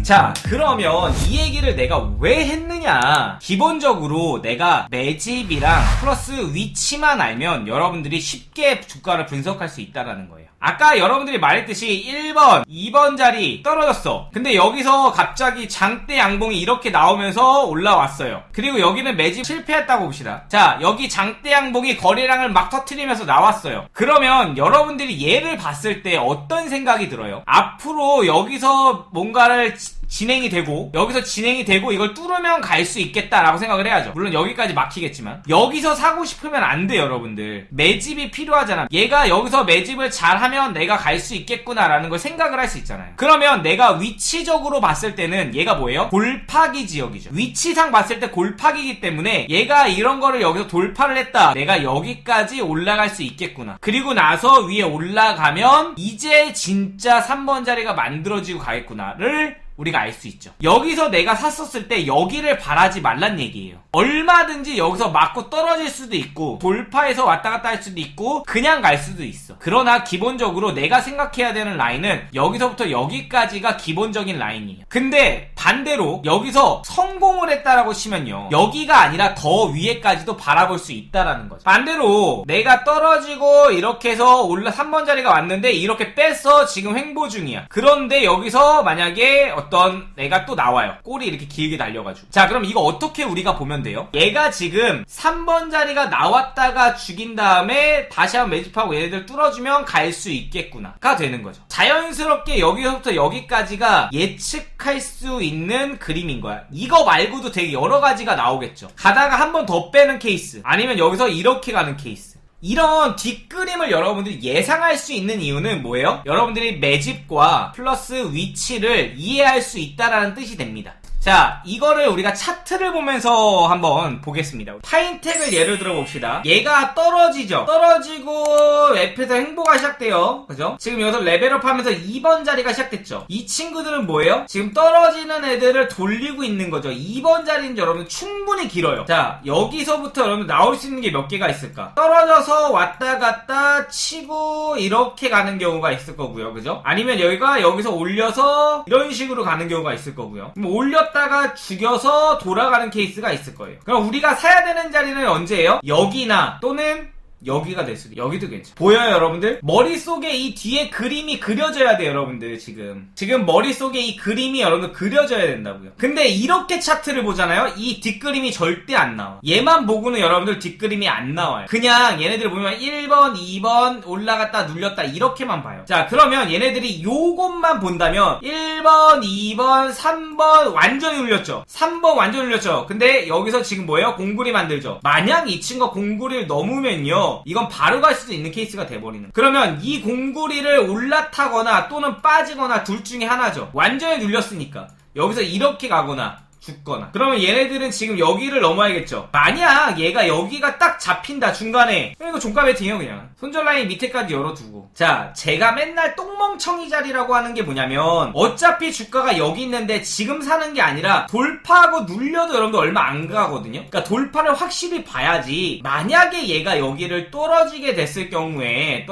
자, 그러면 이 얘기를 내가 왜 했느냐. 기본적으로 내가 매집이랑 플러스 위치만 알면 여러분들이 쉽게 주가를 분석할 수 있다는 거예요. 아까 여러분들이 말했듯이 1번, 2번 자리 떨어졌어. 근데 여기서 갑자기 장대 양봉이 이렇게 나오면서 올라왔어요. 그리고 여기는 매집 실패했다고 봅시다. 자, 여기 장대 양봉이 거래량을 막 터트리면서 나왔어요. 그러면 여러분들이 얘를 봤을 때 어떤 생각이 들어요? 앞으로 여기서 뭔가를 진행이 되고 이걸 뚫으면 갈 수 있겠다라고 생각을 해야죠. 물론 여기까지 막히겠지만 여기서 사고 싶으면 안 돼요. 여러분들 매집이 필요하잖아. 얘가 여기서 매집을 잘하면 내가 갈 수 있겠구나라는 걸 생각을 할 수 있잖아요. 그러면 내가 위치적으로 봤을 때는 얘가 뭐예요? 골파기 지역이죠. 위치상 봤을 때 골파기이기 때문에 얘가 이런 거를 여기서 돌파를 했다. 내가 여기까지 올라갈 수 있겠구나. 그리고 나서 위에 올라가면 이제 진짜 3번 자리가 만들어지고 가겠구나를 우리가 알 수 있죠. 여기서 내가 샀었을 때 여기를 바라지 말란 얘기예요. 얼마든지 여기서 맞고 떨어질 수도 있고 돌파해서 왔다 갔다 할 수도 있고 그냥 갈 수도 있어. 그러나 기본적으로 내가 생각해야 되는 라인은 여기서부터 여기까지가 기본적인 라인이에요. 근데 반대로 여기서 성공을 했다라고 치면요, 여기가 아니라 더 위에까지도 바라볼 수 있다라는 거죠. 반대로 내가 떨어지고 이렇게 해서 3번 자리가 왔는데 이렇게 뺐어. 지금 횡보 중이야. 그런데 여기서 만약에 어떤 애가 또 나와요. 꼬리 이렇게 길게 달려가지고. 자, 그럼 이거 어떻게 우리가 보면 돼요? 얘가 지금 3번 자리가 나왔다가 죽인 다음에 다시 한번 매집하고 얘네들 뚫어주면 갈 수 있겠구나가 되는 거죠. 자연스럽게 여기서부터 여기까지가 예측할 수 있는 그림인 거야. 이거 말고도 되게 여러 가지가 나오겠죠. 가다가 한 번 더 빼는 케이스, 아니면 여기서 이렇게 가는 케이스. 이런 뒷그림을 여러분들이 예상할 수 있는 이유는 뭐예요? 여러분들이 매집과 플러스 위치를 이해할 수 있다라는 뜻이 됩니다. 자, 이거를 우리가 차트를 보면서 한번 보겠습니다. 파인텍을 예를 들어 봅시다. 얘가 떨어지죠. 떨어지고 F에서 행보가 시작돼요. 그죠? 지금 여기서 레벨업 하면서 2번 자리가 시작됐죠. 이 친구들은 뭐예요? 지금 떨어지는 애들을 돌리고 있는 거죠. 2번 자리는 여러분 충분히 길어요. 자, 여기서부터 여러분 나올 수 있는 게 몇 개가 있을까? 떨어져서 왔다 갔다 치고 이렇게 가는 경우가 있을 거고요. 그죠? 아니면 여기서 올려서 이런 식으로 가는 경우가 있을 거고요. 그럼 올렸다가 죽여서 돌아가는 케이스가 있을 거예요. 그럼 우리가 사야 되는 자리는 언제예요? 여기나 또는 여기가 될 수도 있어요. 여기도 괜찮아요. 보여요, 여러분들? 머릿속에 이 뒤에 그림이 그려져야 돼요, 여러분들. 지금 머릿속에 이 그림이 여러분들 그려져야 된다고요. 근데 이렇게 차트를 보잖아요? 이 뒷그림이 절대 안 나와. 얘만 보고는 여러분들 뒷그림이 안 나와요. 그냥 얘네들 보면 1번, 2번 올라갔다 눌렸다 이렇게만 봐요. 자, 그러면 얘네들이 요것만 본다면 1번, 2번, 3번 완전히 눌렸죠? 3번 완전히 눌렸죠? 근데 여기서 지금 뭐예요? 공구리 만들죠? 만약 이 친구가 공구리를 넘으면요, 이건 바로 갈 수도 있는 케이스가 돼버리는. 그러면 이 공구리를 올라타거나 또는 빠지거나 둘 중에 하나죠. 완전히 눌렸으니까 여기서 이렇게 가거나 죽거나. 그러면 얘네들은 지금 여기를 넘어야겠죠. 만약 얘가 여기가 딱 잡힌다, 중간에, 이거 종가 배팅이에요. 그냥 손절 라인 밑에까지 열어두고. 자, 제가 맨날 똥멍청이 자리라고 하는 게 뭐냐면, 어차피 주가가 여기 있는데 지금 사는 게 아니라 돌파하고 눌려도 여러분들 얼마 안 가거든요. 그러니까 돌파를 확실히 봐야지. 만약에 얘가 여기를 떨어지게 됐을 경우에는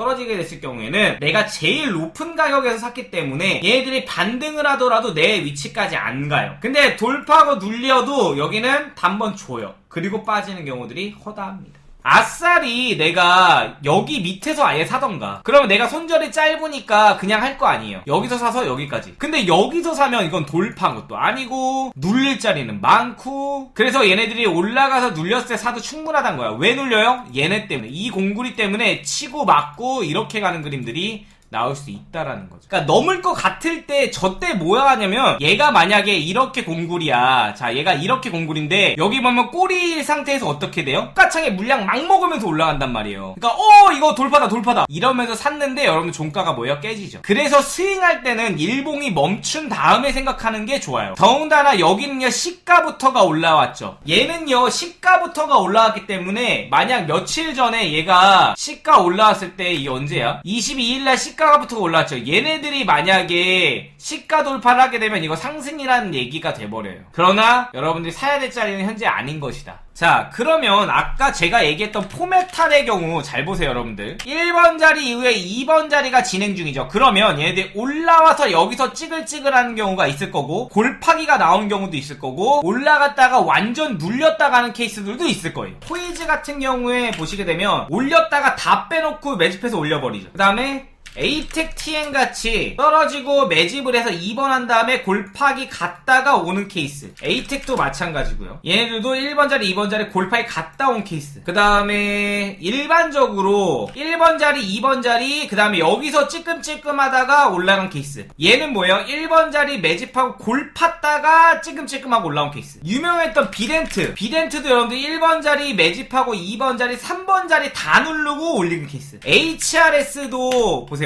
내가 제일 높은 가격에서 샀기 때문에 얘네들이 반등을 하더라도 내 위치까지 안 가요. 근데 돌파하고 눌려도 여기는 단번 줘요. 그리고 빠지는 경우들이 허다합니다. 아싸리 내가 여기 밑에서 아예 사던가. 그러면 내가 손절이 짧으니까 그냥 할 거 아니에요. 여기서 사서 여기까지. 근데 여기서 사면 이건 돌파한 것도 아니고 눌릴 자리는 많고, 그래서 얘네들이 올라가서 눌렸을 때 사도 충분하단 거야. 왜 눌려요? 얘네 때문에. 이 공구리 때문에 치고 맞고 이렇게 가는 그림들이 나올 수 있다라는 거죠. 그러니까 넘을 것 같을 때 저 때 뭐야 하냐면, 얘가 만약에 이렇게 공굴이야. 자, 얘가 이렇게 공굴인데 여기 보면 꼬리 상태에서 어떻게 돼요? 똑같이 물량 막 먹으면서 올라간단 말이에요. 그러니까 이거 돌파다 이러면서 샀는데 여러분 종가가 뭐예요? 깨지죠. 그래서 스윙할 때는 일봉이 멈춘 다음에 생각하는 게 좋아요. 더군다나 여기는요, 시가부터가 올라왔죠. 얘는요, 시가부터가 올라왔기 때문에 만약 며칠 전에 얘가 시가 올라왔을 때, 이게 언제야? 22일날 시가부터가 올라왔죠. 얘네들이 만약에 시가 돌파를 하게 되면 이거 상승이라는 얘기가 돼버려요. 그러나 여러분들이 사야 될 자리는 현재 아닌 것이다. 자, 그러면 아까 제가 얘기했던 포메탈의 경우 잘 보세요, 여러분들. 1번 자리 이후에 2번 자리가 진행 중이죠. 그러면 얘네들이 올라와서 여기서 찌글찌글하는 경우가 있을 거고, 골파기가 나오는 경우도 있을 거고, 올라갔다가 완전 눌렸다가 하는 케이스들도 있을 거예요. 포이즈 같은 경우에 보시게 되면 올렸다가 다 빼놓고 매집해서 올려버리죠. 그 다음에 에이텍 TN 같이 떨어지고 매집을 해서 2번 한 다음에 골파기 갔다가 오는 케이스. 에이텍도 마찬가지고요. 얘네들도 1번 자리, 2번 자리 골파기 갔다 온 케이스. 그 다음에 일반적으로 1번 자리, 2번 자리, 그 다음에 여기서 찌끔찌끔 하다가 올라간 케이스. 얘는 뭐예요? 1번 자리 매집하고 골 팠다가 찌끔찌끔하고 올라온 케이스. 유명했던 비덴트도 여러분들 1번 자리 매집하고 2번 자리, 3번 자리 다 누르고 올리는 케이스. HRS도 보세요.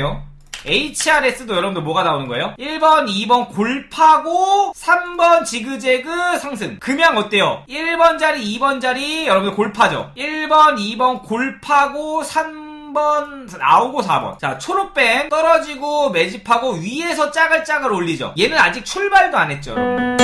HRS도 여러분들 뭐가 나오는 거예요? 1번, 2번 골파고 3번 지그재그 상승. 금양 어때요? 1번 자리, 2번 자리 여러분들 골파죠? 1번, 2번 골파고 3번 나오고 4번. 자, 초록뱀 떨어지고 매집하고 위에서 짜글짜글 올리죠. 얘는 아직 출발도 안 했죠, 여러분.